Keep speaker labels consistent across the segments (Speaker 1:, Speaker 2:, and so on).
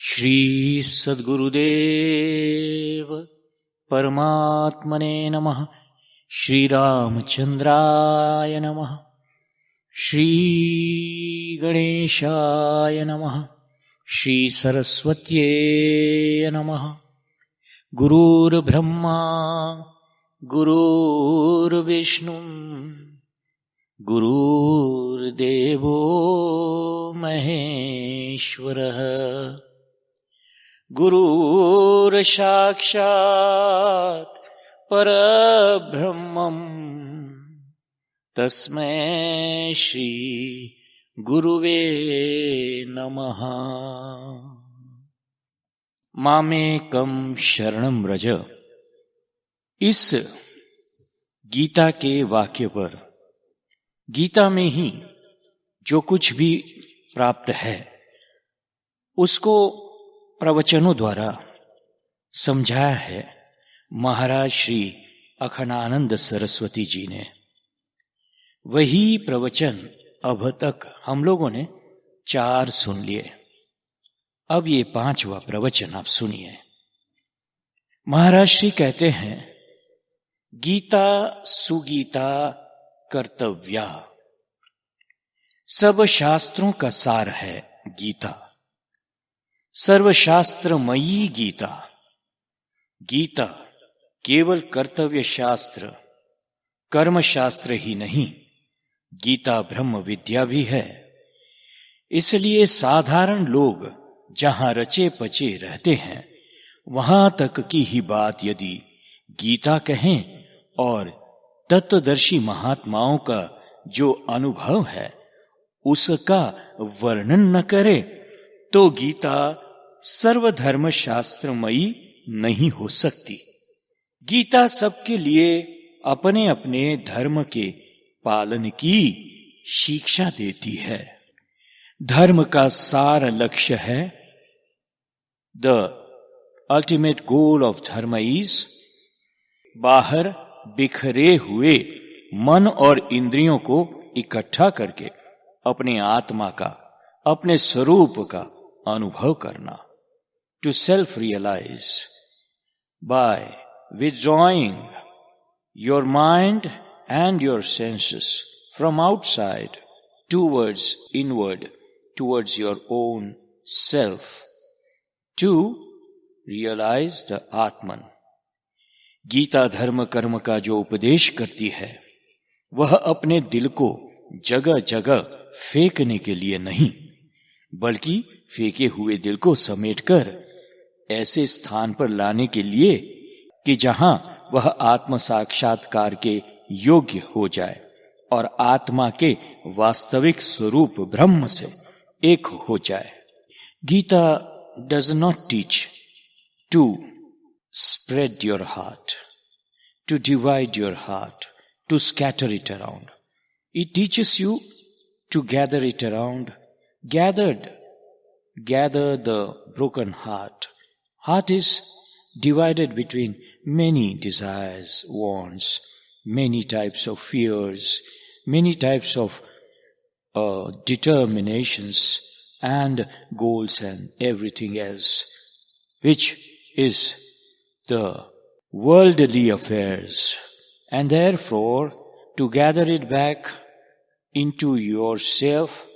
Speaker 1: श्री सद्गुरुदेव परमात्मने नमः। श्री रामचंद्राय नमः। श्री गणेशाय नमः। श्री सरस्वत्यै नमः। गुरुर्ब्रह्मा गुरुर्विष्णु गुरुर्देवो महेश्वरः। गुरुर्साक्षात् परब्रह्मम् तस्मै श्री गुरुवे नमः। मामेकं शरणं व्रज, इस गीता के वाक्य पर, गीता में ही जो कुछ भी प्राप्त है उसको प्रवचनों द्वारा समझाया है महाराज श्री अखंडानंद सरस्वती जी ने। वही प्रवचन अब तक हम लोगों ने 4 सुन लिए। अब ये 5वां प्रवचन आप सुनिए। महाराज श्री कहते हैं, गीता सुगीता कर्तव्या। सब शास्त्रों का सार है गीता, सर्वशास्त्रमयी गीता। गीता केवल कर्तव्य शास्त्र, कर्म शास्त्र ही नहीं, गीता ब्रह्म विद्या भी है। इसलिए साधारण लोग जहां रचे पचे रहते हैं, वहां तक की ही बात यदि गीता कहें और तत्वदर्शी महात्माओं का जो अनुभव है उसका वर्णन न करे तो गीता सर्वधर्म शास्त्रमयी नहीं हो सकती। गीता सबके लिए अपने अपने धर्म के पालन की शिक्षा देती है। धर्म का सार लक्ष्य है, द अल्टीमेट गोल ऑफ धर्म इज, बाहर बिखरे हुए मन और इंद्रियों को इकट्ठा करके अपने आत्मा का, अपने स्वरूप का अनुभव करना। To self realise by withdrawing your mind and your senses from outside towards inward, towards your own self, to realize the Atman. Gita धर्म कर्म का जो उपदेश करती है वह अपने दिल को जगह जगह फेंकने के लिए नहीं, बल्कि फेंके हुए दिल को समेटकर ऐसे स्थान पर लाने के लिए कि जहां वह आत्म साक्षात्कार के योग्य हो जाए और आत्मा के वास्तविक स्वरूप ब्रह्म से एक हो जाए। Gita does not teach to spread your heart, to divide your heart, to scatter it around. It teaches you to gather it around. Gather the broken heart. Heart is divided between many desires, wants, many types of fears, many types of determinations and goals and everything else, which is the worldly affairs, and therefore to gather it back into yourself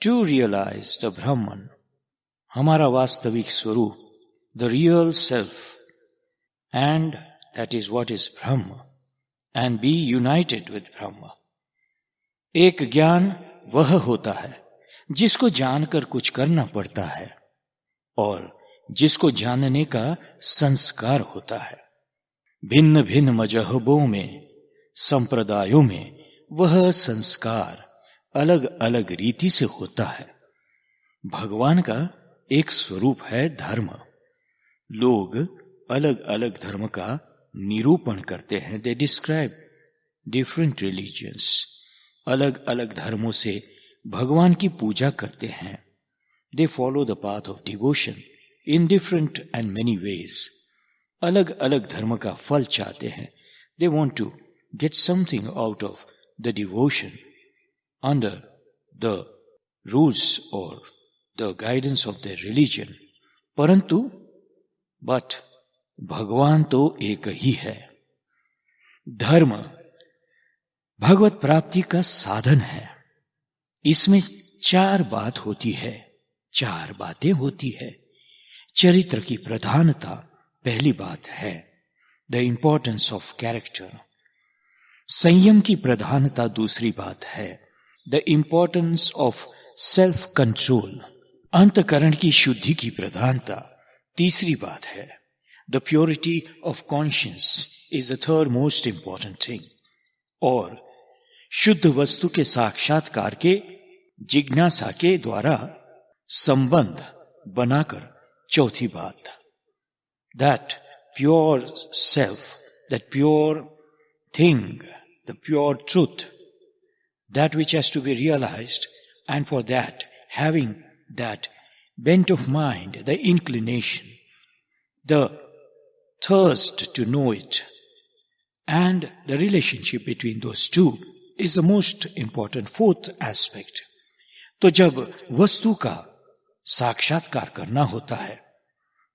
Speaker 1: to realize the Brahman, हमारा वास्तविक स्वरूप, the real self, and that is what is Brahma, and be united with Brahma. एक ज्ञान वह होता है जिसको जानकर कुछ करना पड़ता है और जिसको जानने का संस्कार होता है। भिन्न भिन्न मजहबों में, संप्रदायों में वह संस्कार अलग अलग रीति से होता है। भगवान का एक स्वरूप है धर्म। लोग अलग अलग धर्म का निरूपण करते हैं। They describe different religions. अलग अलग धर्मों से भगवान की पूजा करते हैं। They follow the path of devotion in different and many ways. अलग अलग धर्म का फल चाहते हैं। They want to get something out of the devotion under the rules or the guidance of their religion. परंतु बट भगवान तो एक ही है। धर्म भगवत प्राप्ति का साधन है। इसमें 4 बात होती है, 4 बातें होती है। चरित्र की प्रधानता पहली बात है, द इंपॉर्टेंस ऑफ कैरेक्टर। संयम की प्रधानता दूसरी बात है, the importance of self control. अंतकरण की शुद्धि की प्रधानता तीसरी बात है, the purity of conscience is the third most important thing. और शुद्ध वस्तु के साक्षात्कार के जिज्ञासा के द्वारा संबंध बनाकर चौथी बात, that pure self, that pure thing, the pure truth, that which has to be realised, and for that having that bent of mind, the inclination, the thirst to know it, and the relationship between those two is the most important fourth aspect. तो जब वस्तु का साक्षात्कार करना होता है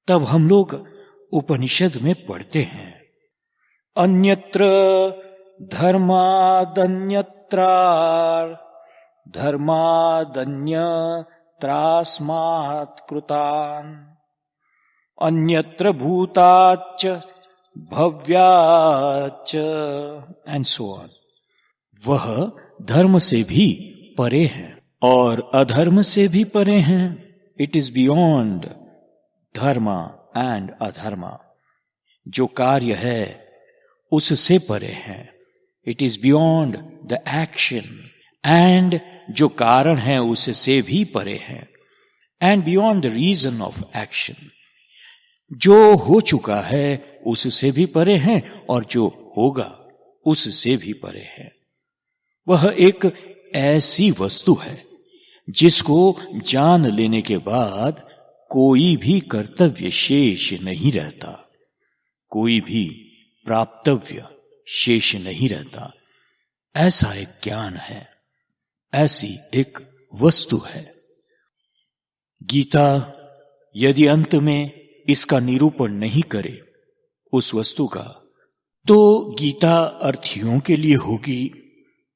Speaker 1: तब हम लोग उपनिषद में पढ़ते हैं, अन्यत्र धर्मादन्य त्रास्मात् कृतान् अन्यत्र भूताच्च भव्याच्च एंड सो ऑन। वह धर्म से भी परे है और अधर्म से भी परे हैं। It is beyond dharma and adharma. जो कार्य है उससे परे है। It is beyond the action, and जो कारण है उससे भी परे है, and beyond the reason of action. जो हो चुका है उससे भी परे है और जो होगा उससे भी परे है। वह एक ऐसी वस्तु है जिसको जान लेने के बाद कोई भी कर्तव्य शेष नहीं रहता, कोई भी प्राप्तव्य शेष नहीं रहता। ऐसा एक ज्ञान है, ऐसी एक वस्तु है। गीता यदि अंत में इसका निरूपण नहीं करे उस वस्तु का, तो गीता अर्थियों के लिए होगी,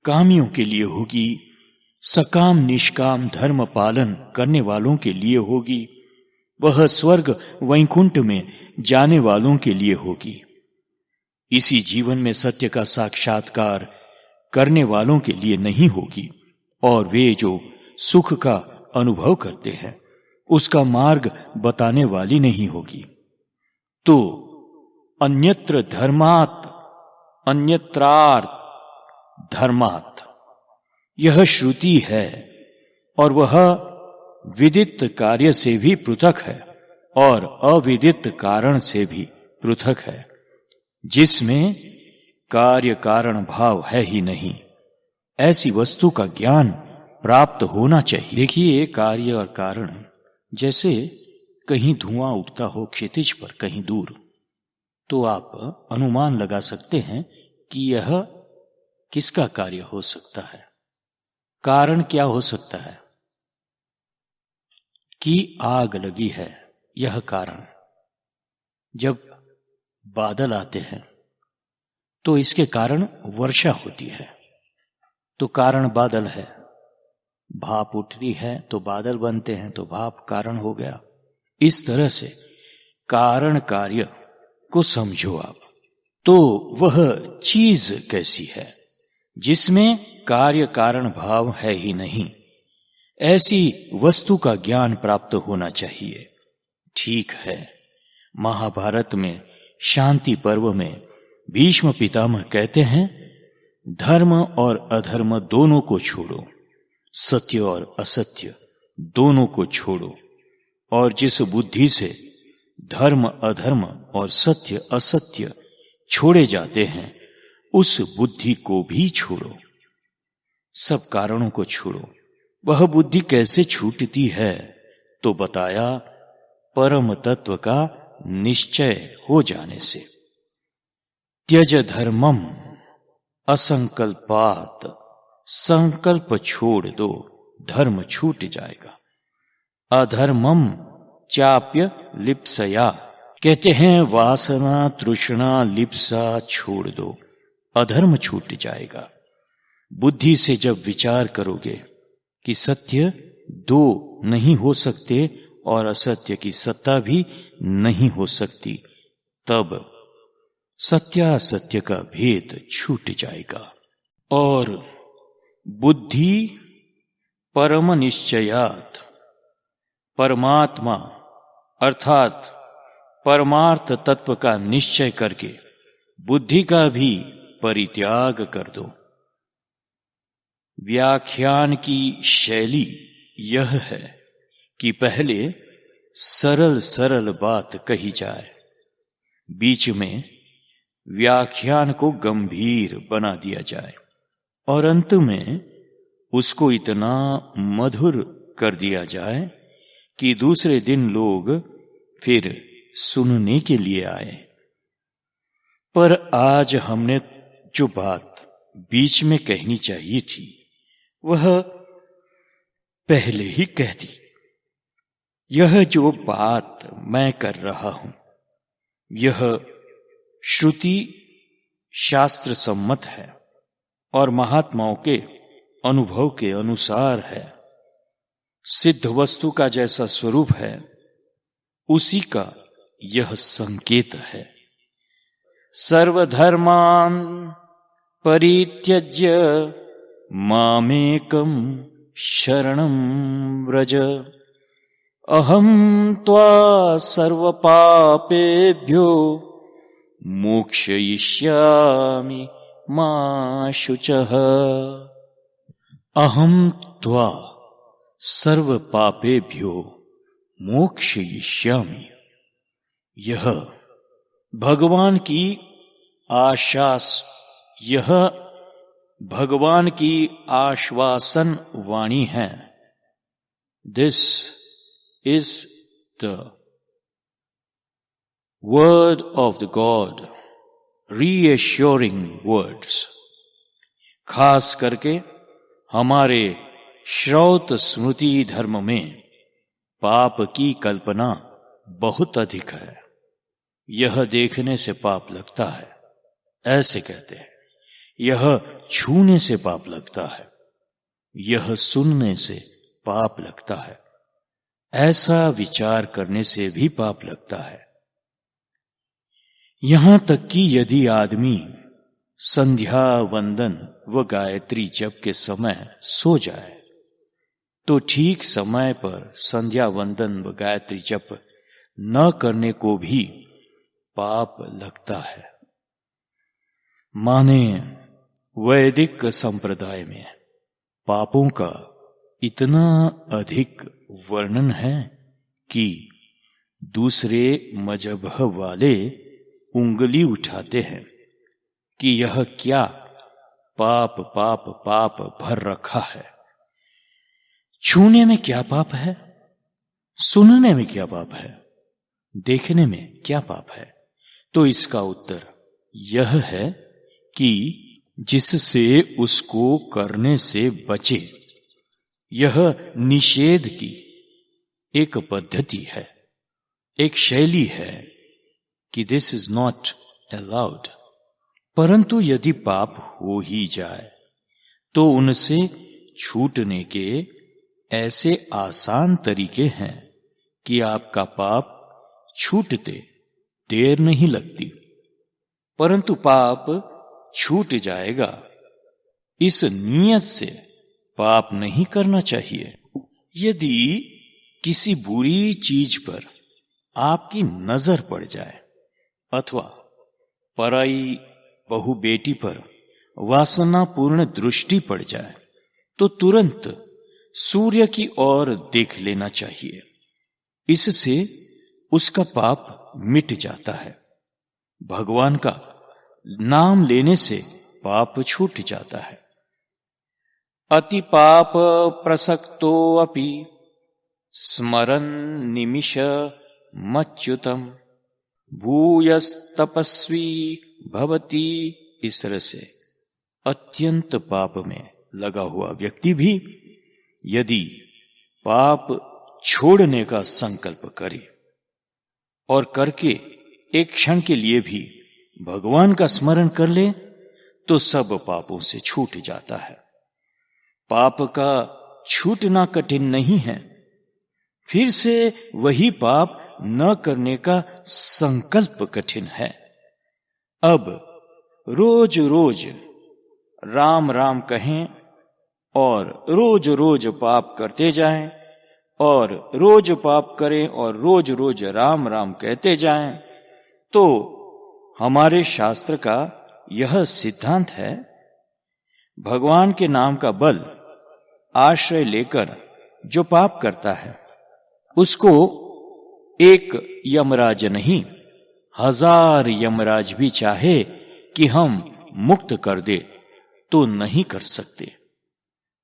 Speaker 1: कामियों के लिए होगी, सकाम निष्काम धर्म पालन करने वालों के लिए होगी, वह स्वर्ग वैकुंठ में जाने वालों के लिए होगी। इसी जीवन में सत्य का साक्षात्कार करने वालों के लिए नहीं होगी, और वे जो सुख का अनुभव करते हैं उसका मार्ग बताने वाली नहीं होगी। तो अन्यत्र धर्मात् अन्यत्रार्थ धर्मात् यह श्रुति है, और वह विदित कार्य से भी पृथक है और अविदित कारण से भी पृथक है, जिसमें कार्य कारण भाव है ही नहीं। ऐसी वस्तु का ज्ञान प्राप्त होना चाहिए। देखिए, कार्य और कारण, जैसे कहीं धुआं उठता हो क्षितिज पर कहीं दूर, तो आप अनुमान लगा सकते हैं कि यह किसका कार्य हो सकता है। कारण क्या हो सकता है? कि आग लगी है, यह कारण। जब बादल आते हैं तो इसके कारण वर्षा होती है, तो कारण बादल है। भाप उठती है तो बादल बनते हैं, तो भाप कारण हो गया। इस तरह से कारण कार्य को समझो आप। तो वह चीज कैसी है जिसमें कार्य कारण भाव है ही नहीं, ऐसी वस्तु का ज्ञान प्राप्त होना चाहिए। ठीक है, महाभारत में शांति पर्व में भीष्म पितामह कहते हैं, धर्म और अधर्म दोनों को छोड़ो, सत्य और असत्य दोनों को छोड़ो, और जिस बुद्धि से धर्म अधर्म और सत्य असत्य छोड़े जाते हैं उस बुद्धि को भी छोड़ो। सब कारणों को छोड़ो। वह बुद्धि कैसे छूटती है? तो बताया, परम तत्व का निश्चय हो जाने से। त्यज धर्मम असंकल्पात, संकल्प छोड़ दो, धर्म छूट जाएगा। अधर्मम चाप्य लिप्सया। कहते हैं वासना तृष्णा लिप्सा छोड़ दो, अधर्म छूट जाएगा। बुद्धि से जब विचार करोगे कि सत्य दो नहीं हो सकते और असत्य की सत्ता भी नहीं हो सकती, तब सत्यासत्य का भेद छूट जाएगा और बुद्धि परम निश्चयात, परमात्मा अर्थात परमार्थ तत्व का निश्चय करके बुद्धि का भी परित्याग कर दो। व्याख्यान की शैली यह है कि पहले सरल सरल बात कही जाए, बीच में व्याख्यान को गंभीर बना दिया जाए और अंत में उसको इतना मधुर कर दिया जाए कि दूसरे दिन लोग फिर सुनने के लिए आए। पर आज हमने जो बात बीच में कहनी चाहिए थी वह पहले ही कह दी। यह जो बात मैं कर रहा हूं यह श्रुति शास्त्र सम्मत है और महात्माओं के अनुभव के अनुसार है। सिद्ध वस्तु का जैसा स्वरूप है उसी का यह संकेत है। सर्वधर्मान परित्यज्य मामेकं शरणं व्रज, अहं त्वा सर्वपापेभ्यो मोक्षयिष्यामि मा शुचः। अहं त्वा सर्वपापेभ्यो मोक्षयिष्यामि। यह भगवान की भगवान की आश्वासन वाणी है। This is the word of the God, reassuring words. खास करके हमारे श्रौत स्मृति धर्म में पाप की कल्पना बहुत अधिक है। यह देखने से पाप लगता है, ऐसे कहते हैं। यह छूने से पाप लगता है, यह सुनने से पाप लगता है, ऐसा विचार करने से भी पाप लगता है। यहां तक कि यदि आदमी संध्या वंदन व गायत्री जप के समय सो जाए तो ठीक समय पर संध्या वंदन व गायत्री जप न करने को भी पाप लगता है। माने वैदिक संप्रदाय में पापों का इतना अधिक वर्णन है कि दूसरे मजहब वाले उंगली उठाते हैं कि यह क्या पाप पाप पाप भर रखा है। छूने में क्या पाप है, सुनने में क्या पाप है, देखने में क्या पाप है? तो इसका उत्तर यह है कि जिससे उसको करने से बचे। यह निषेध की एक पद्धति है, एक शैली है कि दिस इज नॉट अलाउड। परंतु यदि पाप हो ही जाए तो उनसे छूटने के ऐसे आसान तरीके हैं कि आपका पाप छूटते देर नहीं लगती, परंतु पाप छूट जाएगा। इस नियत से पाप नहीं करना चाहिए। यदि किसी बुरी चीज पर आपकी नजर पड़ जाए अथवा पराई बहु बेटी पर वासनापूर्ण दृष्टि पड़ जाए तो तुरंत सूर्य की ओर देख लेना चाहिए। इससे उसका पाप मिट जाता है। भगवान का नाम लेने से पाप छूट जाता है। अति पाप प्रसक्तो अपि स्मरन् निमिष मच्युतम भूयस्तपस्वी भवति। इस तरह से अत्यंत पाप में लगा हुआ व्यक्ति भी यदि पाप छोड़ने का संकल्प करे और करके एक क्षण के लिए भी भगवान का स्मरण कर ले तो सब पापों से छूट जाता है। पाप का छूटना कठिन नहीं है, फिर से वही पाप न करने का संकल्प कठिन है। अब रोज रोज राम राम कहें और रोज रोज पाप करते जाएं और रोज पाप करें और रोज रोज राम राम कहते जाएं, तो हमारे शास्त्र का यह सिद्धांत है, भगवान के नाम का बल आश्रय लेकर जो पाप करता है उसको एक यमराज नहीं, 1000 यमराज भी चाहे कि हम मुक्त कर दे तो नहीं कर सकते।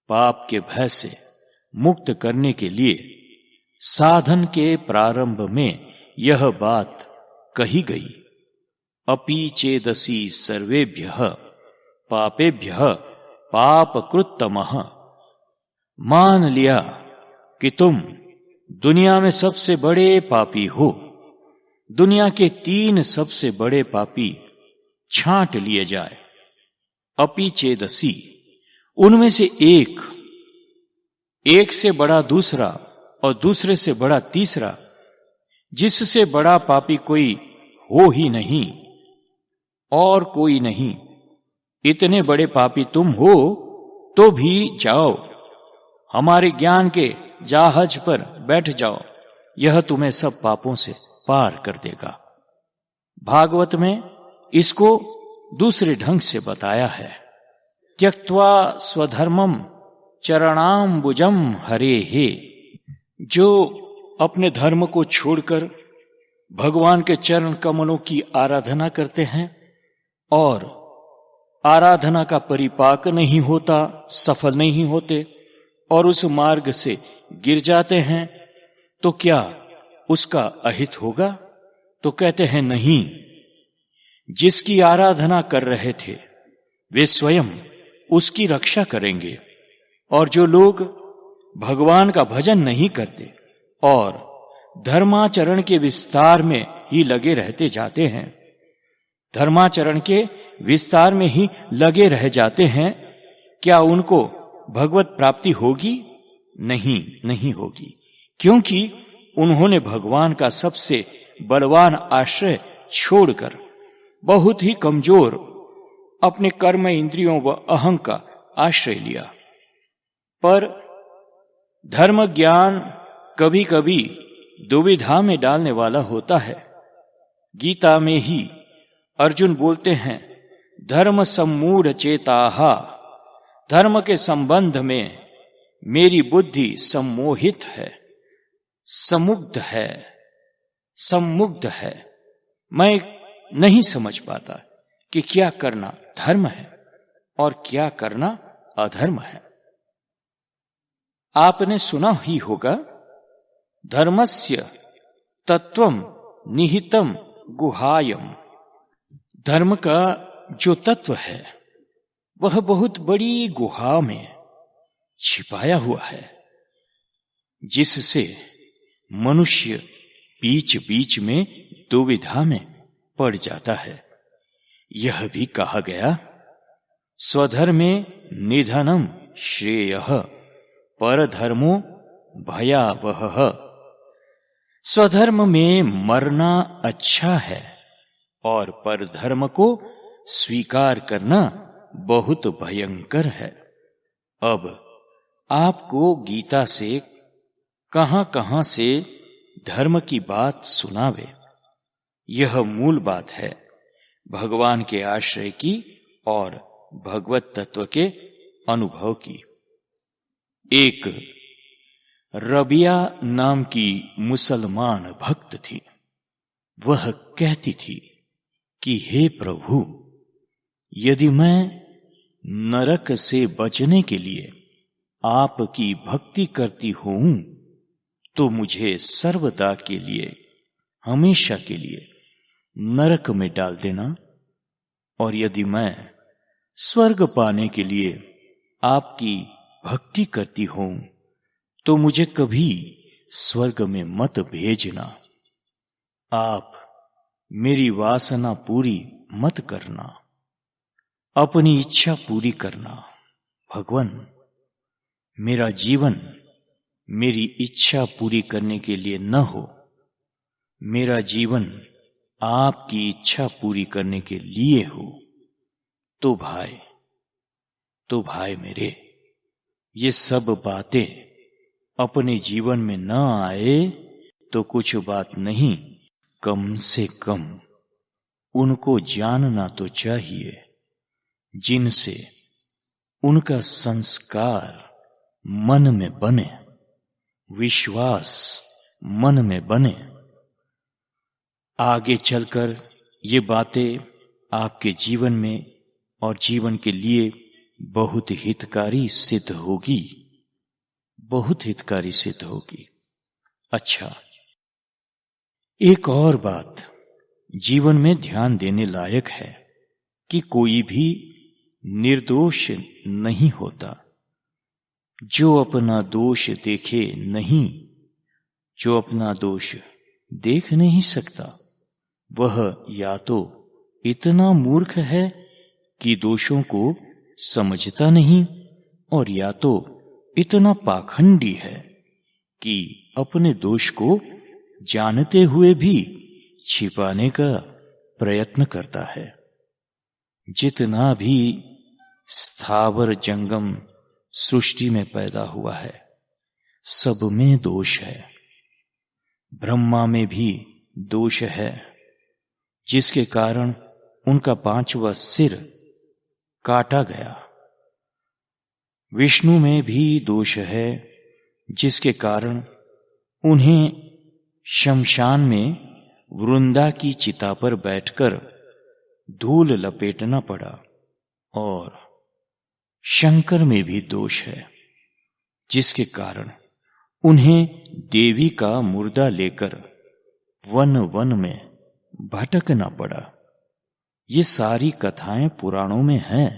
Speaker 1: पाप के भय से मुक्त करने के लिए साधन के प्रारंभ में यह बात कही गई, अपि चेदसि सर्वेभ्यः पापेभ्यः पापकृत्तमः। मान लिया कि तुम दुनिया में सबसे बड़े पापी हो, दुनिया के 3 सबसे बड़े पापी छांट लिए जाए, अपि चेदसि, उनमें से एक से बड़ा दूसरा और दूसरे से बड़ा तीसरा, जिससे बड़ा पापी कोई हो ही नहीं और कोई नहीं, इतने बड़े पापी तुम हो तो भी जाओ, हमारे ज्ञान के जहाज पर बैठ जाओ, यह तुम्हें सब पापों से पार कर देगा। भागवत में इसको दूसरे ढंग से बताया है, त्यक्त्वा स्वधर्मम चरणाम्बुजम हरेहे। जो अपने धर्म को छोड़कर भगवान के चरण कमलों की आराधना करते हैं और आराधना का परिपाक नहीं होता, सफल नहीं होते और उस मार्ग से गिर जाते हैं, तो क्या उसका अहित होगा? तो कहते हैं नहीं, जिसकी आराधना कर रहे थे वे स्वयं उसकी रक्षा करेंगे, और जो लोग भगवान का भजन नहीं करते और धर्माचरण के विस्तार में ही लगे रहते जाते हैं, धर्माचरण के विस्तार में ही लगे रह जाते हैं, क्या उनको भगवत प्राप्ति होगी? नहीं, नहीं होगी, क्योंकि उन्होंने भगवान का सबसे बलवान आश्रय छोड़कर बहुत ही कमजोर अपने कर्म इंद्रियों व अहं का आश्रय लिया। पर धर्म ज्ञान कभी कभी दुविधा में डालने वाला होता है। गीता में ही अर्जुन बोलते हैं, धर्म सम्मूढ़ चेताहा, धर्म के संबंध में मेरी बुद्धि सम्मोहित है, सम्मुग्ध है। मैं नहीं समझ पाता कि क्या करना धर्म है और क्या करना अधर्म है। आपने सुना ही होगा, धर्मस्य तत्वम निहितम गुहायम। धर्म का जो तत्व है वह बहुत बड़ी गुहा में छिपाया हुआ है, जिससे मनुष्य बीच बीच में दुविधा में पड़ जाता है। यह भी कहा गया, स्वधर्मे निधनम श्रेयः परधर्मो भयावहः। स्वधर्म में मरना अच्छा है और परधर्म को स्वीकार करना बहुत भयंकर है। अब आपको गीता से कहां से धर्म की बात सुनावे, यह मूल बात है भगवान के आश्रय की और भगवत तत्व के अनुभव की। एक रबिया नाम की मुसलमान भक्त थी। वह कहती थी कि हे प्रभु, यदि मैं नरक से बचने के लिए आपकी भक्ति करती हूं तो मुझे सर्वदा के लिए, हमेशा के लिए नरक में डाल देना, और यदि मैं स्वर्ग पाने के लिए आपकी भक्ति करती हूं तो मुझे कभी स्वर्ग में मत भेजना। आप मेरी वासना पूरी मत करना, अपनी इच्छा पूरी करना। भगवान, मेरा जीवन मेरी इच्छा पूरी करने के लिए न हो, मेरा जीवन आपकी इच्छा पूरी करने के लिए हो। तो भाई मेरे, ये सब बातें अपने जीवन में न आए तो कुछ बात नहीं, कम से कम उनको जानना तो चाहिए, जिनसे उनका संस्कार मन में बने, विश्वास मन में बने। आगे चलकर ये बातें आपके जीवन में और जीवन के लिए बहुत हितकारी सिद्ध होगी, बहुत हितकारी सिद्ध होगी। अच्छा, एक और बात जीवन में ध्यान देने लायक है कि कोई भी निर्दोष नहीं होता। जो अपना दोष देखे नहीं, जो अपना दोष देख नहीं सकता, वह या तो इतना मूर्ख है कि दोषों को समझता नहीं, और या तो इतना पाखंडी है कि अपने दोष को जानते हुए भी छिपाने का प्रयत्न करता है। जितना भी स्थावर जंगम सृष्टि में पैदा हुआ है, सब में दोष है। ब्रह्मा में भी दोष है, जिसके कारण उनका 5वां सिर काटा गया। विष्णु में भी दोष है, जिसके कारण उन्हें शमशान में वृंदा की चिता पर बैठकर धूल लपेटना पड़ा। और शंकर में भी दोष है, जिसके कारण उन्हें देवी का मुर्दा लेकर वन वन में भटकना पड़ा। ये सारी कथाएं पुराणों में हैं।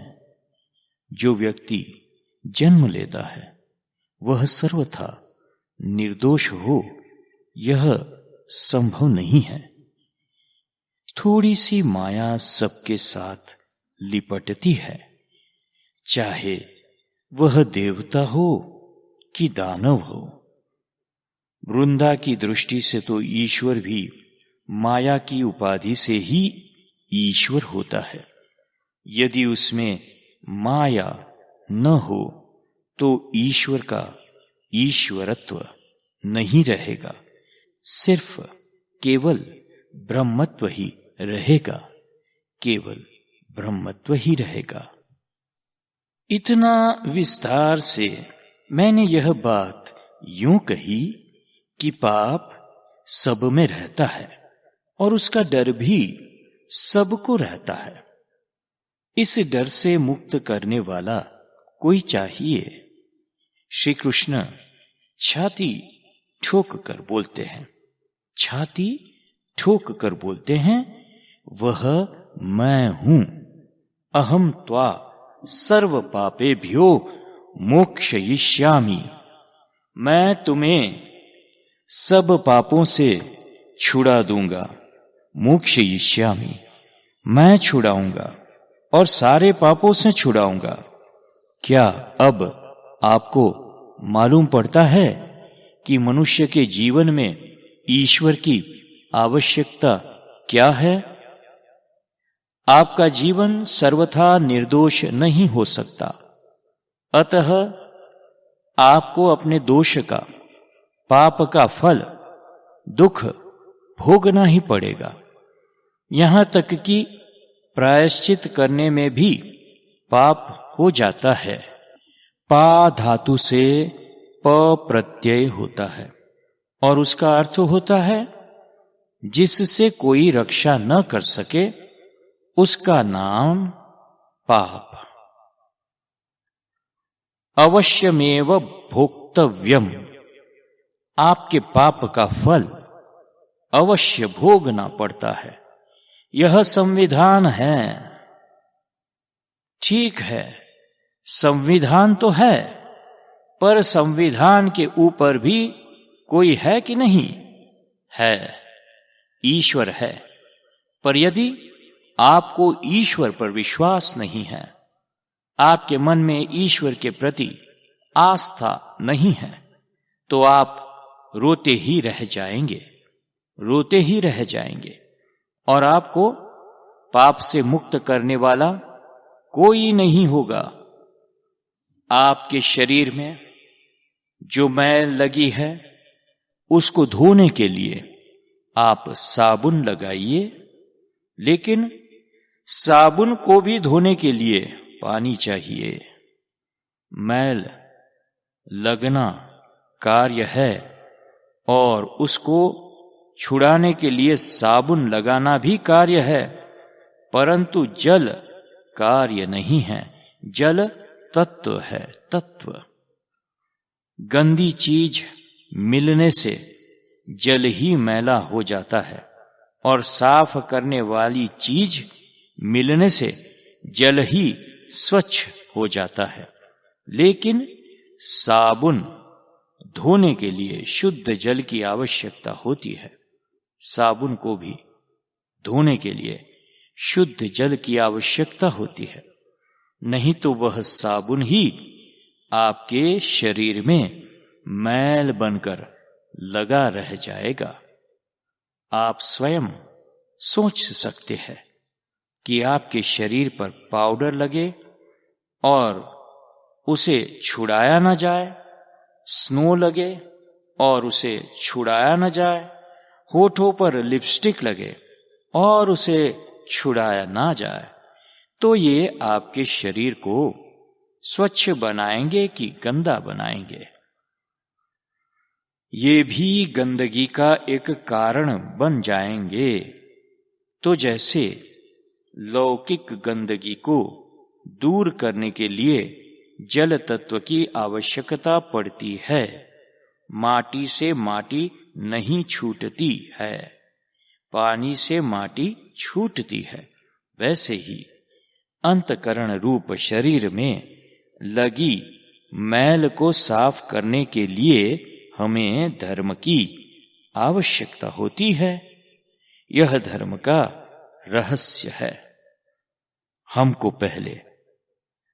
Speaker 1: जो व्यक्ति जन्म लेता है वह सर्वथा निर्दोष हो, यह संभव नहीं है। थोड़ी सी माया सबके साथ लिपटती है, चाहे वह देवता हो कि दानव हो। वृंदा की दृष्टि से तो ईश्वर भी माया की उपाधि से ही ईश्वर होता है। यदि उसमें माया न हो तो ईश्वर का ईश्वरत्व नहीं रहेगा, सिर्फ केवल ब्रह्मत्व ही रहेगा, केवल ब्रह्मत्व ही रहेगा। इतना विस्तार से मैंने यह बात यूं कही कि पाप सब में रहता है और उसका डर भी सबको रहता है। इस डर से मुक्त करने वाला कोई चाहिए। श्री कृष्ण छाती ठोक कर बोलते हैं, छाती ठोक कर बोलते हैं, वह मैं हूं। अहम त्वा सर्व पापेभ्यो मोक्षयिष्यामि। मैं तुम्हें सब पापों से छुड़ा दूंगा। मोक्षयिष्यामि, मैं छुड़ाऊंगा और सारे पापों से छुड़ाऊंगा। क्या अब आपको मालूम पड़ता है कि मनुष्य के जीवन में ईश्वर की आवश्यकता क्या है? आपका जीवन सर्वथा निर्दोष नहीं हो सकता, अतः आपको अपने दोष का, पाप का फल, दुख भोगना ही पड़ेगा। यहां तक कि प्रायश्चित करने में भी पाप हो जाता है। पा धातु से प प्रत्यय होता है और उसका अर्थ होता है जिससे कोई रक्षा न कर सके, उसका नाम पाप। अवश्यमेव भोक्तव्यम, आपके पाप का फल अवश्य भोगना पड़ता है। यह संविधान है। ठीक है, संविधान तो है, पर संविधान के ऊपर भी कोई है कि नहीं? है, ईश्वर है। पर यदि आपको ईश्वर पर विश्वास नहीं है, आपके मन में ईश्वर के प्रति आस्था नहीं है, तो आप रोते ही रह जाएंगे, रोते ही रह जाएंगे, और आपको पाप से मुक्त करने वाला कोई नहीं होगा। आपके शरीर में जो मैल लगी है उसको धोने के लिए आप साबुन लगाइए, लेकिन साबुन को भी धोने के लिए पानी चाहिए। मैल लगना कार्य है और उसको छुड़ाने के लिए साबुन लगाना भी कार्य है, परंतु जल कार्य नहीं है। जल तत्व है, तत्व। गंदी चीज मिलने से जल ही मैला हो जाता है और साफ करने वाली चीज मिलने से जल ही स्वच्छ हो जाता है। लेकिन साबुन धोने के लिए शुद्ध जल की आवश्यकता होती है। साबुन को भी धोने के लिए शुद्ध जल की आवश्यकता होती है, नहीं तो वह साबुन ही आपके शरीर में मैल बनकर लगा रह जाएगा। आप स्वयं सोच सकते हैं कि आपके शरीर पर पाउडर लगे और उसे छुड़ाया न जाए, स्नो लगे और उसे छुड़ाया न जाए, होठों पर लिपस्टिक लगे और उसे छुड़ाया ना जाए, तो ये आपके शरीर को स्वच्छ बनाएंगे कि गंदा बनाएंगे? ये भी गंदगी का एक कारण बन जाएंगे। तो जैसे लौकिक गंदगी को दूर करने के लिए जल तत्व की आवश्यकता पड़ती है, माटी से माटी नहीं छूटती है, पानी से माटी छूटती है, वैसे ही अंतकरण रूप शरीर में लगी मैल को साफ करने के लिए हमें धर्म की आवश्यकता होती है। यह धर्म का रहस्य है। हमको पहले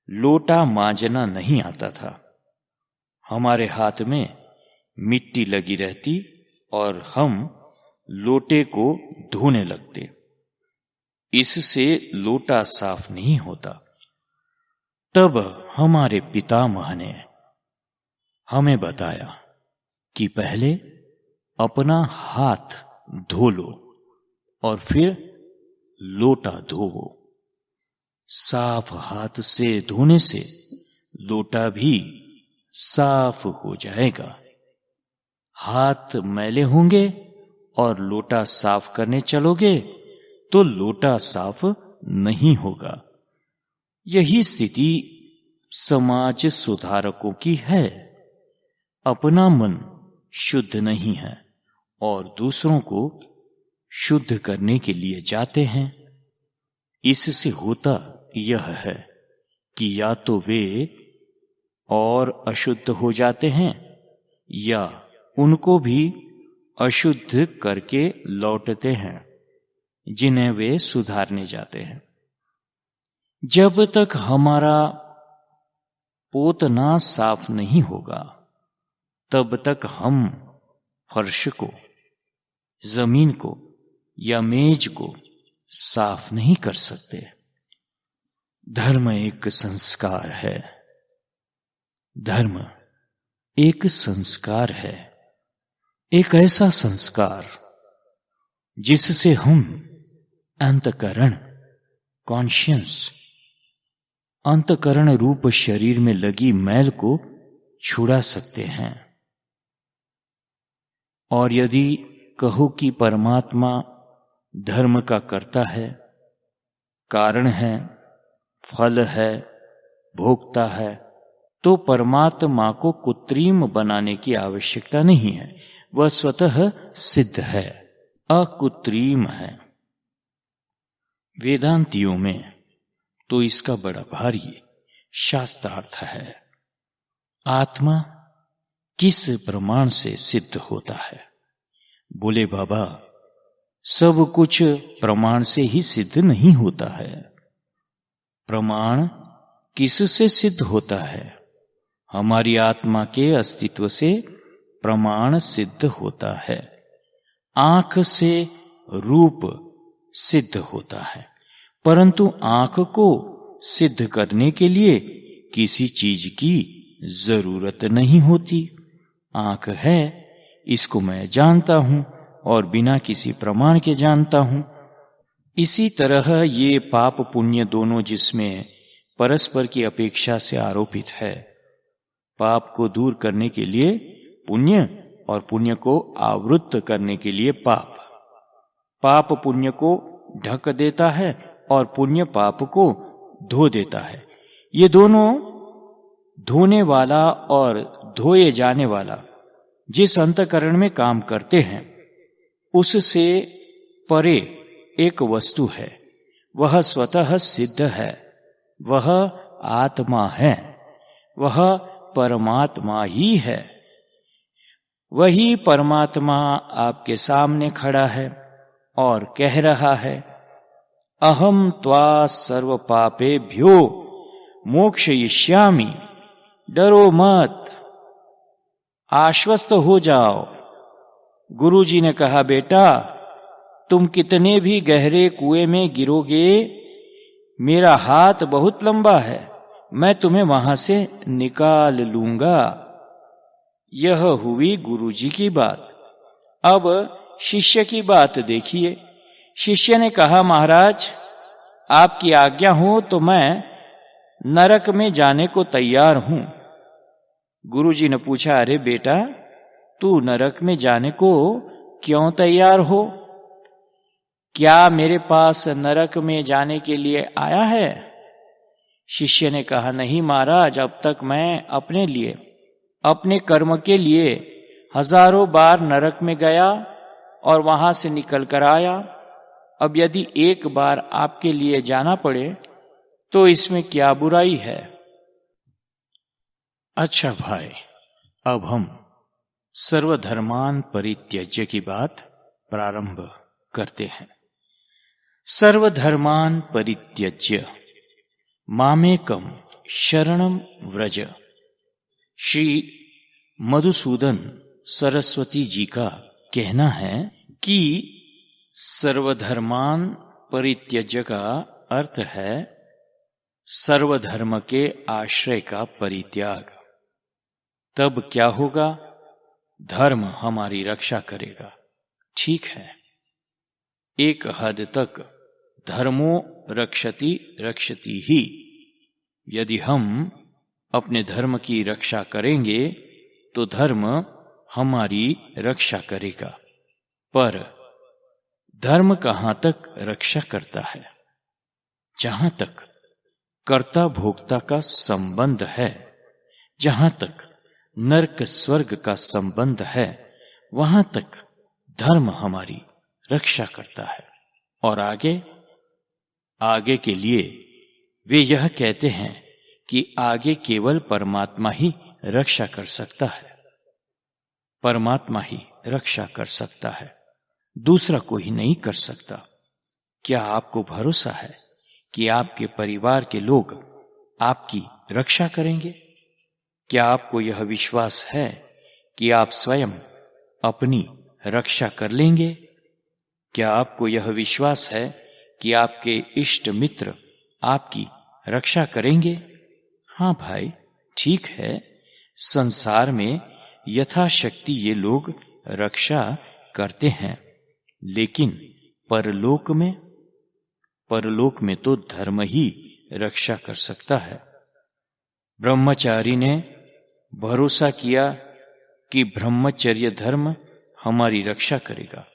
Speaker 1: लोटा मांजना नहीं आता था। हमारे हाथ में मिट्टी लगी रहती और हम लोटे को धोने लगते। इससे लोटा साफ नहीं होता। तब हमारे पितामह ने हमें बताया कि पहले अपना हाथ धो लो और फिर लोटा धोवो। साफ हाथ से धोने से लोटा भी साफ हो जाएगा। हाथ मैले होंगे और लोटा साफ करने चलोगे तो लोटा साफ नहीं होगा। यही स्थिति समाज सुधारकों की है। अपना मन शुद्ध नहीं है और दूसरों को शुद्ध करने के लिए जाते हैं। इससे होता यह है कि या तो वे और अशुद्ध हो जाते हैं या उनको भी अशुद्ध करके लौटते हैं जिन्हें वे सुधारने जाते हैं। जब तक हमारा पोतना साफ नहीं होगा तब तक हम फर्श को, जमीन को या मेज को साफ नहीं कर सकते। धर्म एक संस्कार है। धर्म एक संस्कार है, एक ऐसा संस्कार जिससे हम अंतकरण, कॉन्शियस, अंतकरण रूप शरीर में लगी मैल को छुड़ा सकते हैं। और यदि कहो कि परमात्मा धर्म का कर्ता है, कारण है, फल है, भोक्ता है, तो परमात्मा को कृत्रिम बनाने की आवश्यकता नहीं है। वह स्वतः सिद्ध है, अकृत्रिम है। वेदांतियों में तो इसका बड़ा भारी शास्त्रार्थ है। आत्मा किस प्रमाण से सिद्ध होता है? बोले बाबा, सब कुछ प्रमाण से ही सिद्ध नहीं होता है। प्रमाण किससे सिद्ध होता है? हमारी आत्मा के अस्तित्व से प्रमाण सिद्ध होता है। आंख से रूप सिद्ध होता है, परंतु आंख को सिद्ध करने के लिए किसी चीज की जरूरत नहीं होती। आंख है, इसको मैं जानता हूं और बिना किसी प्रमाण के जानता हूं। इसी तरह ये पाप पुण्य दोनों जिसमें परस्पर की अपेक्षा से आरोपित है, पाप को दूर करने के लिए पुण्य और पुण्य को आवृत्त करने के लिए पाप। पाप पुण्य को ढक देता है और पुण्य पाप को धो देता है। ये दोनों धोने वाला और धोए जाने वाला जिस अंतःकरण में काम करते हैं, उससे परे एक वस्तु है। वह स्वतः सिद्ध है, वह आत्मा है, वह परमात्मा ही है। वही परमात्मा आपके सामने खड़ा है और कह रहा है, अहम त्वा सर्व पापेभ्यो मोक्षयिष्यामि, डरो मत, आश्वस्त हो जाओ। गुरुजी ने कहा, बेटा तुम कितने भी गहरे कुएं में गिरोगे, मेरा हाथ बहुत लंबा है, मैं तुम्हें वहां से निकाल लूंगा। यह हुई गुरुजी की बात। अब शिष्य की बात देखिए। शिष्य ने कहा, महाराज आपकी आज्ञा हो तो मैं नरक में जाने को तैयार हूं। गुरुजी ने पूछा, अरे बेटा तू नरक में जाने को क्यों तैयार हो? क्या मेरे पास नरक में जाने के लिए आया है? शिष्य ने कहा, नहीं महाराज, अब तक मैं अपने लिए, अपने कर्म के लिए हजारों बार नरक में गया और वहां से निकल कर आया। अब यदि एक बार आपके लिए जाना पड़े तो इसमें क्या बुराई है? अच्छा भाई, अब हम सर्वधर्मान परित्यज्य की बात प्रारंभ करते हैं। सर्वधर्मान परित्यज्य मामेकम शरणम व्रज। श्री मधुसूदन सरस्वती जी का कहना है कि सर्वधर्मान परित्यज्य का अर्थ है सर्वधर्म के आश्रय का परित्याग। तब क्या होगा? धर्म हमारी रक्षा करेगा। ठीक है, एक हद तक धर्मो रक्षति रक्षति ही। यदि हम अपने धर्म की रक्षा करेंगे तो धर्म हमारी रक्षा करेगा। पर धर्म कहां तक रक्षा करता है? जहां तक कर्ता भोक्ता का संबंध है, जहां तक नरक स्वर्ग का संबंध है, वहां तक धर्म हमारी रक्षा करता है। और आगे आगे के लिए वे यह कहते हैं कि आगे केवल परमात्मा ही रक्षा कर सकता है। परमात्मा ही रक्षा कर सकता है, दूसरा कोई नहीं कर सकता। क्या आपको भरोसा है कि आपके परिवार के लोग आपकी रक्षा करेंगे? क्या आपको यह विश्वास है कि आप स्वयं अपनी रक्षा कर लेंगे? क्या आपको यह विश्वास है कि आपके इष्ट मित्र आपकी रक्षा करेंगे? हाँ भाई, ठीक है, संसार में यथाशक्ति ये लोग रक्षा करते हैं, लेकिन परलोक में तो धर्म ही रक्षा कर सकता है। ब्रह्मचारी ने भरोसा किया कि ब्रह्मचर्य धर्म हमारी रक्षा करेगा।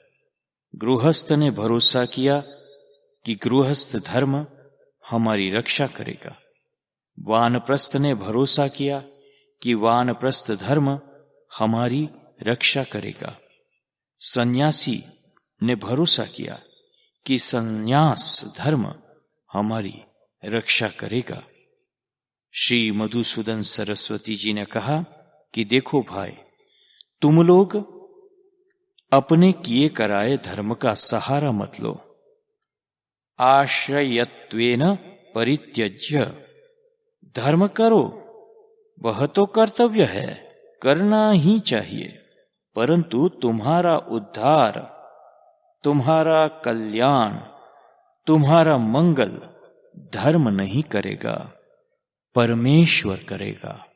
Speaker 1: गृहस्थ ने भरोसा किया कि गृहस्थ धर्म हमारी रक्षा करेगा। वानप्रस्थ ने भरोसा किया कि वानप्रस्थ धर्म हमारी रक्षा करेगा। सन्यासी ने भरोसा किया कि सन्यास धर्म हमारी रक्षा करेगा। श्री मधुसूदन सरस्वती जी ने कहा कि देखो भाई, तुम लोग अपने किए कराए धर्म का सहारा मत लो। आश्रयत्वेन परित्यज्य, धर्म करो, वह तो कर्तव्य है, करना ही चाहिए, परंतु तुम्हारा उद्धार, तुम्हारा कल्याण, तुम्हारा मंगल धर्म नहीं करेगा, परमेश्वर करेगा।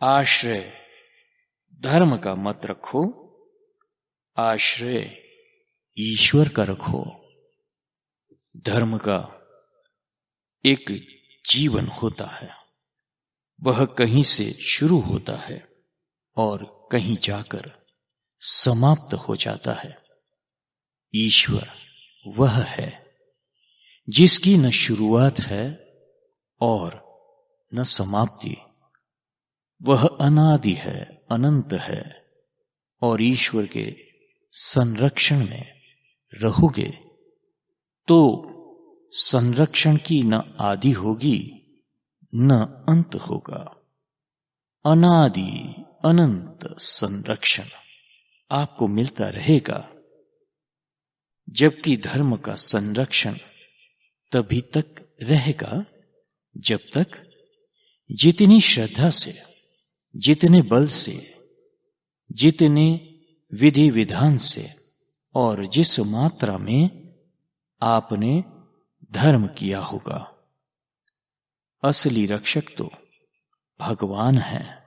Speaker 1: आश्रय धर्म का मत रखो, आश्रय ईश्वर का रखो। धर्म का एक जीवन होता है, वह कहीं से शुरू होता है और कहीं जाकर समाप्त हो जाता है। ईश्वर वह है जिसकी न शुरुआत है और न समाप्ति। वह अनादि है, अनंत है, और ईश्वर के संरक्षण में रहोगे तो संरक्षण की न आदि होगी न अंत होगा। अनादि अनंत संरक्षण आपको मिलता रहेगा। जबकि धर्म का संरक्षण तभी तक रहेगा जब तक जितनी श्रद्धा से, जितने बल से, जितने विधि विधान से और जिस मात्रा में आपने धर्म किया होगा। असली रक्षक तो भगवान है।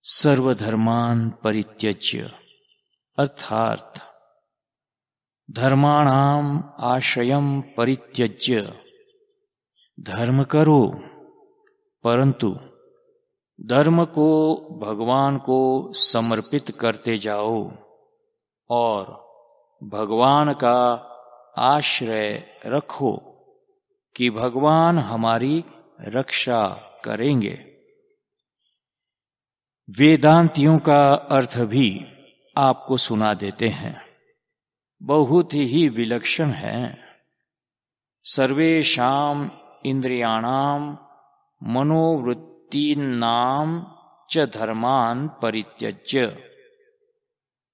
Speaker 1: सर्वधर्मान परित्यज्य, अर्थात धर्माणाम आश्रयम परित्यज्य, धर्म करो, परंतु धर्म को भगवान को समर्पित करते जाओ और भगवान का आश्रय रखो कि भगवान हमारी रक्षा करेंगे। वेदांतियों का अर्थ भी आपको सुना देते हैं, बहुत ही विलक्षण है। सर्वेषां इंद्रियाणां मनोवृत्तीनां च धर्मान परित्यज्य।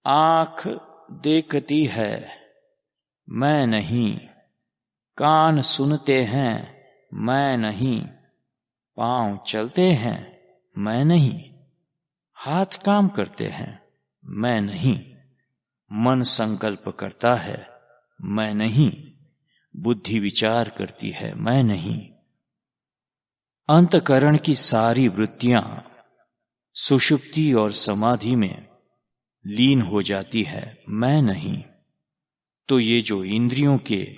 Speaker 1: आंख देखती है, मैं नहीं। कान सुनते हैं, मैं नहीं। पांव चलते हैं, मैं नहीं। हाथ काम करते हैं, मैं नहीं। मन संकल्प करता है, मैं नहीं। बुद्धि विचार करती है, मैं नहीं। अंतकरण की सारी वृत्तियां सुषुप्ति और समाधि में लीन हो जाती है, मैं नहीं। तो ये जो इंद्रियों के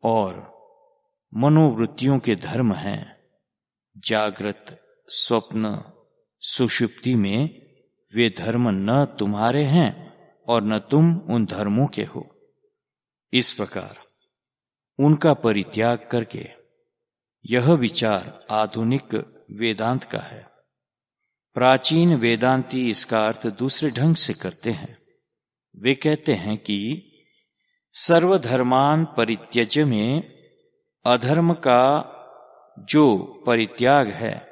Speaker 1: और मनोवृत्तियों के धर्म हैं, जागृत, स्वप्न, सुषुप्ति में, वे धर्म न तुम्हारे हैं और न तुम उन धर्मों के हो। इस प्रकार उनका परित्याग करके यह विचार आधुनिक वेदांत का है। प्राचीन वेदांती इसका अर्थ दूसरे ढंग से करते हैं। वे कहते हैं कि सर्वधर्मान परित्यज में अधर्म का जो परित्याग है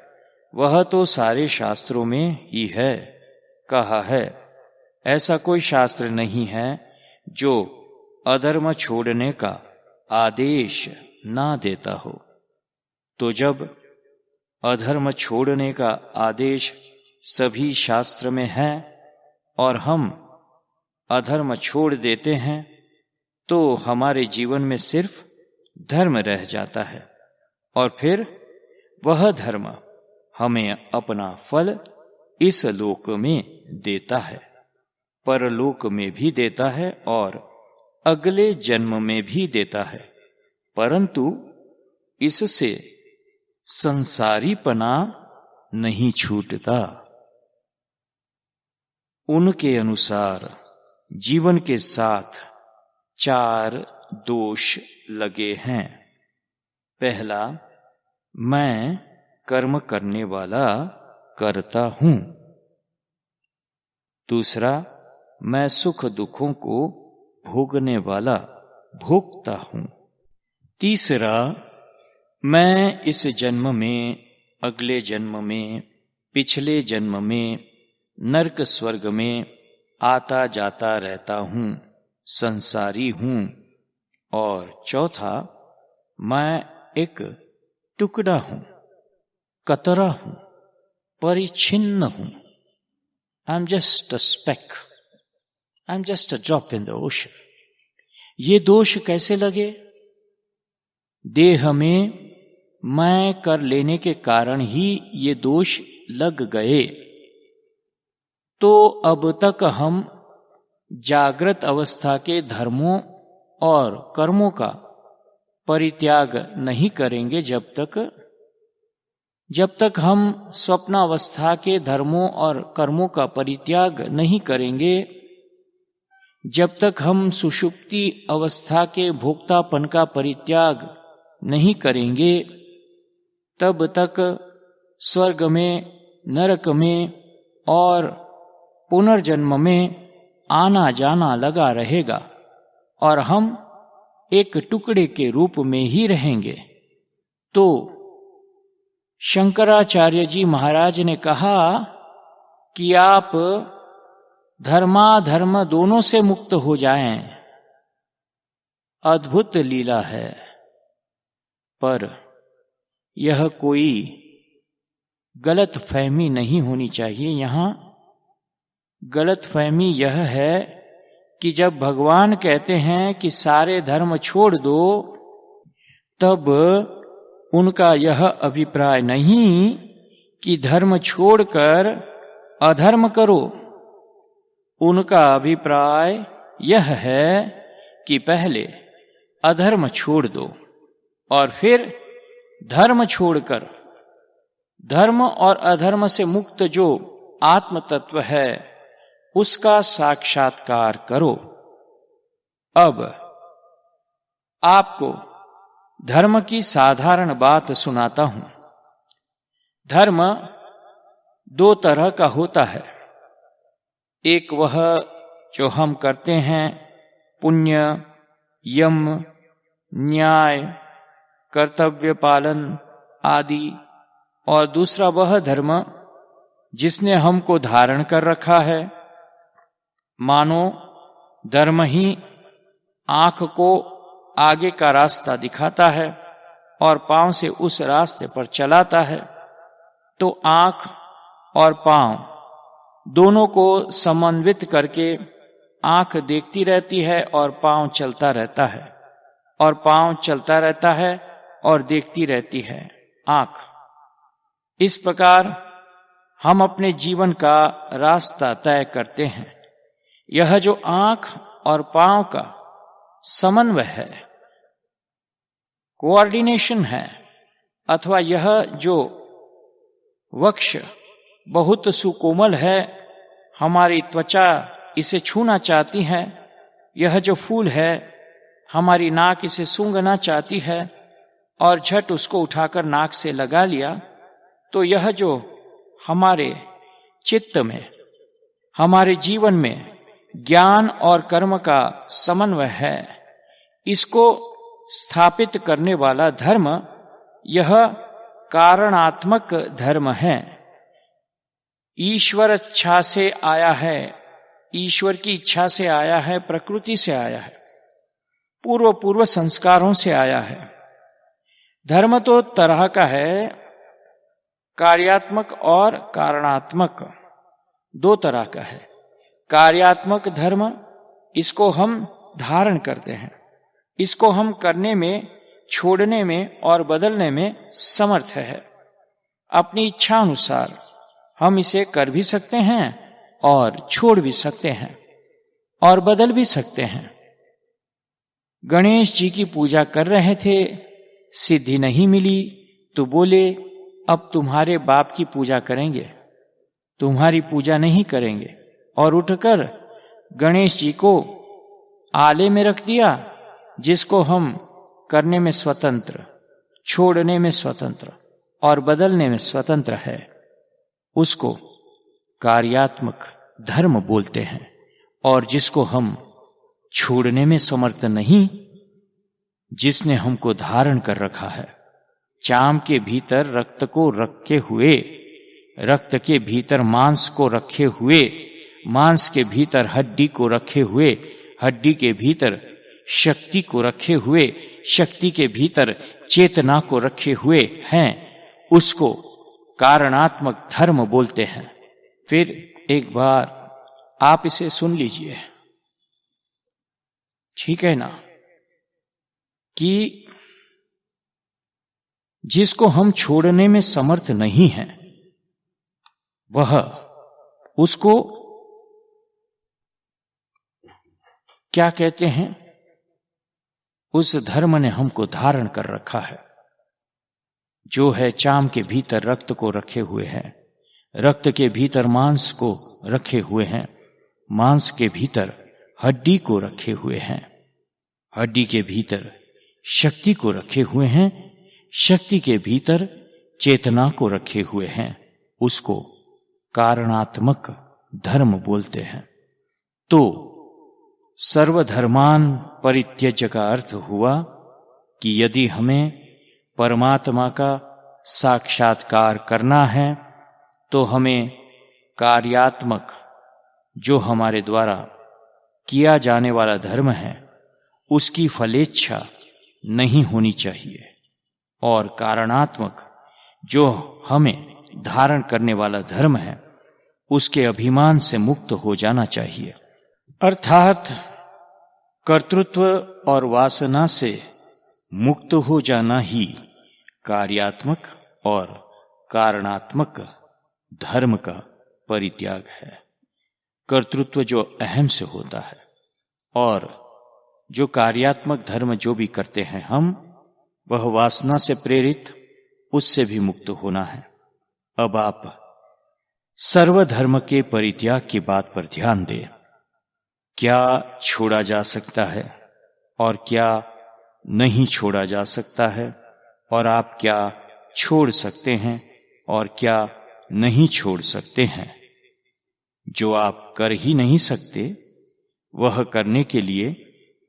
Speaker 1: वह तो सारे शास्त्रों में ही है, कहा है। ऐसा कोई शास्त्र नहीं है जो अधर्म छोड़ने का आदेश ना देता हो। तो जब अधर्म छोड़ने का आदेश सभी शास्त्र में है और हम अधर्म छोड़ देते हैं तो हमारे जीवन में सिर्फ धर्म रह जाता है और फिर वह धर्म हमें अपना फल इस लोक में देता है, परलोक में भी देता है और अगले जन्म में भी देता है, परंतु इससे संसारीपना नहीं छूटता। उनके अनुसार जीवन के साथ 4 दोष लगे हैं। पहला, मैं कर्म करने वाला करता हूं। दूसरा, मैं सुख दुखों को भोगने वाला भोगता हूं। तीसरा, मैं इस जन्म में, अगले जन्म में, पिछले जन्म में नरक स्वर्ग में आता जाता रहता हूं, संसारी हूं। और चौथा, मैं एक टुकड़ा हूं, कतरा हूं, परिच्छिन्न हूं। I am just a speck, I am just a drop in the ocean. ये दोष कैसे लगे? देह में मैं कर लेने के कारण ही ये दोष लग गए। तो अब तक हम जागृत अवस्था के धर्मों और कर्मों का परित्याग नहीं करेंगे जब तक हम स्वप्नावस्था के धर्मों और कर्मों का परित्याग नहीं करेंगे, जब तक हम सुषुप्ति अवस्था के भोक्तापन का परित्याग नहीं करेंगे, तब तक स्वर्ग में, नरक में और पुनर्जन्म में आना जाना लगा रहेगा और हम एक टुकड़े के रूप में ही रहेंगे। तो शंकराचार्य जी महाराज ने कहा कि आप धर्माधर्म दोनों से मुक्त हो जाएं। अद्भुत लीला है, पर यह कोई गलत फहमी नहीं होनी चाहिए। यहां गलत फहमी यह है कि जब भगवान कहते हैं कि सारे धर्म छोड़ दो, तब उनका यह अभिप्राय नहीं कि धर्म छोड़कर अधर्म करो। उनका अभिप्राय यह है कि पहले अधर्म छोड़ दो और फिर धर्म छोड़कर धर्म और अधर्म से मुक्त जो आत्म तत्व है उसका साक्षात्कार करो। अब आपको धर्म की साधारण बात सुनाता हूं। धर्म दो तरह का होता है। एक वह जो हम करते हैं, पुण्य, यम, न्याय, कर्तव्य पालन आदि, और दूसरा वह धर्म जिसने हमको धारण कर रखा है। मानो धर्म ही आंख को आगे का रास्ता दिखाता है और पांव से उस रास्ते पर चलाता है। तो आंख और पांव दोनों को समन्वित करके आंख देखती रहती है और पांव चलता रहता है, और पांव चलता रहता है और देखती रहती है आंख। इस प्रकार हम अपने जीवन का रास्ता तय करते हैं। यह जो आंख और पांव का समन्वय है, कोऑर्डिनेशन है, अथवा यह जो वक्ष बहुत सुकोमल है, हमारी त्वचा इसे छूना चाहती है, यह जो फूल है हमारी नाक इसे सूंघना चाहती है और झट उसको उठाकर नाक से लगा लिया, तो यह जो हमारे चित्त में, हमारे जीवन में ज्ञान और कर्म का समन्वय है, इसको स्थापित करने वाला धर्म यह कारणात्मक धर्म है। ईश्वर इच्छा से आया है, ईश्वर की इच्छा से आया है, प्रकृति से आया है, पूर्व संस्कारों से आया है। धर्म तो तरह का है, कार्यात्मक और कारणात्मक, दो तरह का है। कार्यात्मक धर्म, इसको हम धारण करते हैं, इसको हम करने में, छोड़ने में और बदलने में समर्थ है। अपनी इच्छा अनुसार हम इसे कर भी सकते हैं और छोड़ भी सकते हैं और बदल भी सकते हैं। गणेश जी की पूजा कर रहे थे, सिद्धि नहीं मिली तो बोले अब तुम्हारे बाप की पूजा करेंगे, तुम्हारी पूजा नहीं करेंगे, और उठकर गणेश जी को आले में रख दिया, जिसको हम करने में स्वतंत्र, छोड़ने में स्वतंत्र और बदलने में स्वतंत्र है, उसको कार्यात्मक धर्म बोलते हैं। और जिसको हम छोड़ने में समर्थ नहीं, जिसने हमको धारण कर रखा है, चाम के भीतर रक्त को रखे हुए रक्त के भीतर मांस को रखे हुए, मांस के भीतर हड्डी को रखे हुए, हड्डी के भीतर शक्ति को रखे हुए, शक्ति के भीतर चेतना को रखे हुए हैं, उसको कारणात्मक धर्म बोलते हैं। फिर एक बार आप इसे सुन लीजिए, ठीक है ना, कि जिसको हम छोड़ने में समर्थ नहीं हैं, वह उसको क्या कहते हैं, उस धर्म ने हमको धारण कर रखा है, जो है चाम के भीतर रक्त को रखे हुए हैं, रक्त के भीतर मांस को रखे हुए हैं, मांस के भीतर हड्डी को रखे हुए हैं, हड्डी के भीतर शक्ति को रखे हुए हैं, शक्ति के भीतर चेतना को रखे हुए हैं, उसको कारणात्मक धर्म बोलते हैं। तो सर्वधर्मान परित्यज्य का अर्थ हुआ कि यदि हमें परमात्मा का साक्षात्कार करना है तो हमें कार्यात्मक, जो हमारे द्वारा किया जाने वाला धर्म है, उसकी फलेच्छा नहीं होनी चाहिए, और कारणात्मक, जो हमें धारण करने वाला धर्म है, उसके अभिमान से मुक्त हो जाना चाहिए। अर्थात कर्तृत्व और वासना से मुक्त हो जाना ही कार्यात्मक और कारणात्मक धर्म का परित्याग है। कर्तृत्व जो अहम से होता है, और जो कार्यात्मक धर्म जो भी करते हैं हम, वह वासना से प्रेरित, उससे भी मुक्त होना है। अब आप सर्वधर्म के परित्याग की बात पर ध्यान दें। क्या छोड़ा जा सकता है और क्या नहीं छोड़ा जा सकता है, और आप क्या छोड़ सकते हैं और क्या नहीं छोड़ सकते हैं। जो आप कर ही नहीं सकते, वह करने के लिए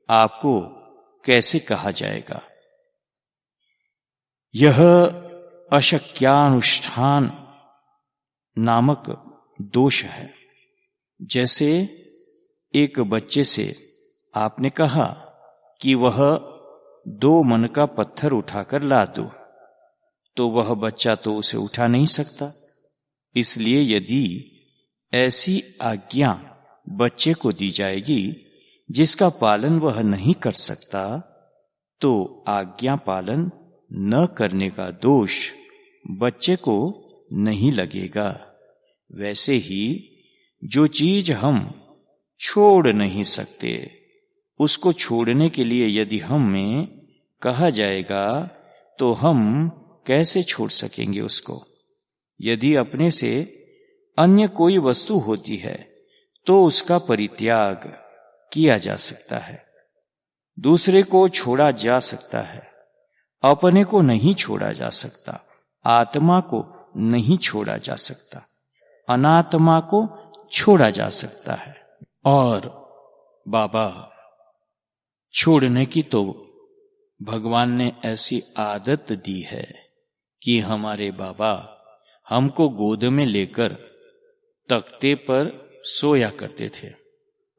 Speaker 1: आपको कैसे कहा जाएगा। यह अशक्यानुष्ठान नामक दोष है। जैसे एक बच्चे से आपने कहा कि वह 2 मन का पत्थर उठाकर ला दो, तो वह बच्चा तो उसे उठा नहीं सकता। इसलिए यदि ऐसी आज्ञा बच्चे को दी जाएगी जिसका पालन वह नहीं कर सकता, तो आज्ञा पालन न करने का दोष बच्चे को नहीं लगेगा। वैसे ही जो चीज हम छोड़ नहीं सकते, उसको छोड़ने के लिए यदि हमें कहा जाएगा तो हम कैसे छोड़ सकेंगे उसको। यदि अपने से अन्य कोई वस्तु होती है तो उसका परित्याग किया जा सकता है, दूसरे को छोड़ा जा सकता है, अपने को नहीं छोड़ा जा सकता, आत्मा को नहीं छोड़ा जा सकता, अनात्मा को छोड़ा जा सकता है। और बाबा छोड़ने की तो भगवान ने ऐसी आदत दी है कि हमारे बाबा हमको गोद में लेकर तख्ते पर सोया करते थे।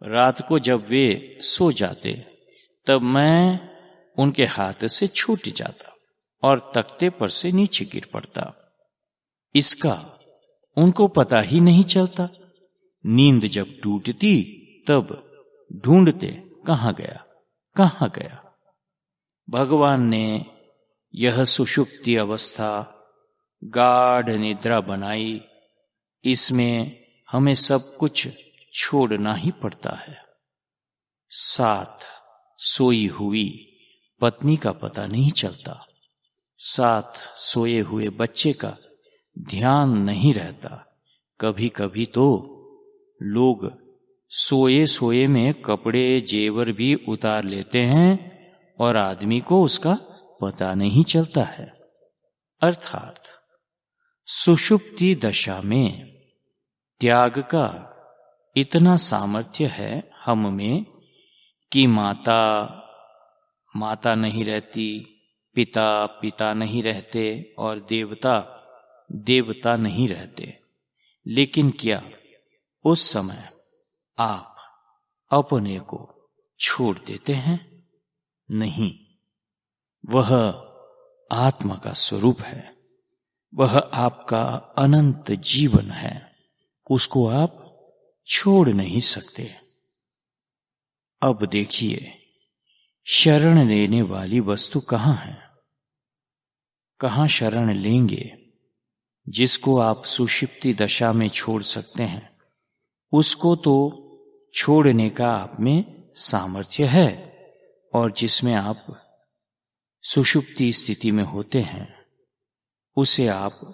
Speaker 1: रात को जब वे सो जाते तब मैं उनके हाथ से छूट जाता और तख्ते पर से नीचे गिर पड़ता। इसका उनको पता ही नहीं चलता। नींद जब टूटती तब ढूंढते कहाँ गया, कहाँ गया। भगवान ने यह सुषुप्ति अवस्था गाढ़ निद्रा बनाई, इसमें हमें सब कुछ छोड़ना ही पड़ता है। साथ सोई हुई पत्नी का पता नहीं चलता, साथ सोए हुए बच्चे का ध्यान नहीं रहता। कभी कभी तो लोग सोए सोए में कपड़े जेवर भी उतार लेते हैं और आदमी को उसका पता नहीं चलता है। अर्थात सुषुप्ति दशा में त्याग का इतना सामर्थ्य है हम में कि माता नहीं रहती, पिता नहीं रहते और देवता नहीं रहते। लेकिन क्या उस समय आप अपने को छोड़ देते हैं? नहीं, वह आत्मा का स्वरूप है, वह आपका अनंत जीवन है, उसको आप छोड़ नहीं सकते। अब देखिए, शरण लेने वाली वस्तु कहाँ है? कहाँ शरण लेंगे? जिसको आप सुषुप्ति दशा में छोड़ सकते हैं, उसको तो छोड़ने का आप में सामर्थ्य है, और जिसमें आप सुषुप्ति स्थिति में होते हैं, उसे आप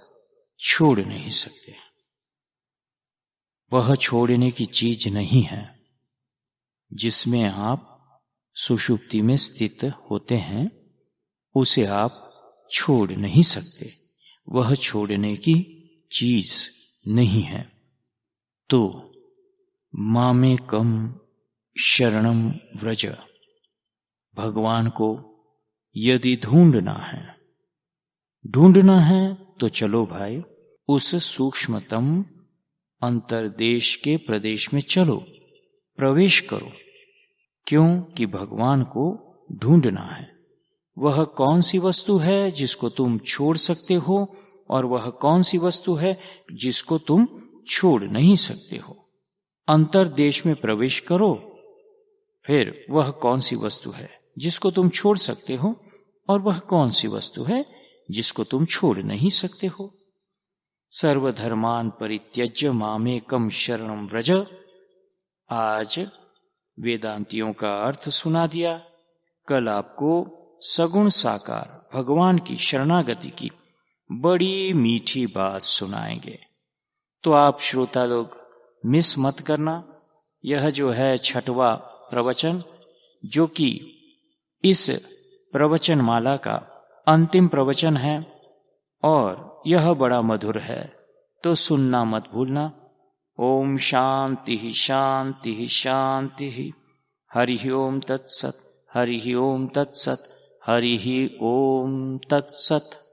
Speaker 1: छोड़ नहीं सकते। वह छोड़ने की चीज नहीं है। जिसमें आप सुषुप्ति में स्थित होते हैं, उसे आप छोड़ नहीं सकते, वह छोड़ने की चीज नहीं है। तो मामेकम शरणम व्रज, भगवान को यदि ढूंढना है तो चलो भाई, उस सूक्ष्मतम अंतर्देश के प्रदेश में चलो, प्रवेश करो। क्यों कि भगवान को ढूंढना है। वह कौन सी वस्तु है जिसको तुम छोड़ सकते हो, और वह कौन सी वस्तु है जिसको तुम छोड़ नहीं सकते हो। अंतर्देश में प्रवेश करो, फिर वह कौन सी वस्तु है जिसको तुम छोड़ सकते हो, और वह कौन सी वस्तु है जिसको तुम छोड़ नहीं सकते हो। सर्वधर्मान परित्यज्य मामेकम शरणम व्रज। आज वेदांतियों का अर्थ सुना दिया, कल आपको सगुण साकार भगवान की शरणागति की बड़ी मीठी बात सुनाएंगे। तो आप श्रोता लोग मिस मत करना। यह जो है 6वां प्रवचन, जो कि इस प्रवचन माला का अंतिम प्रवचन है, और यह बड़ा मधुर है, तो सुनना मत भूलना। ओम शांति शांति शांति। हरि ओम तत्सत, हरि ओम तत्सत, हरि ओम तत्सत।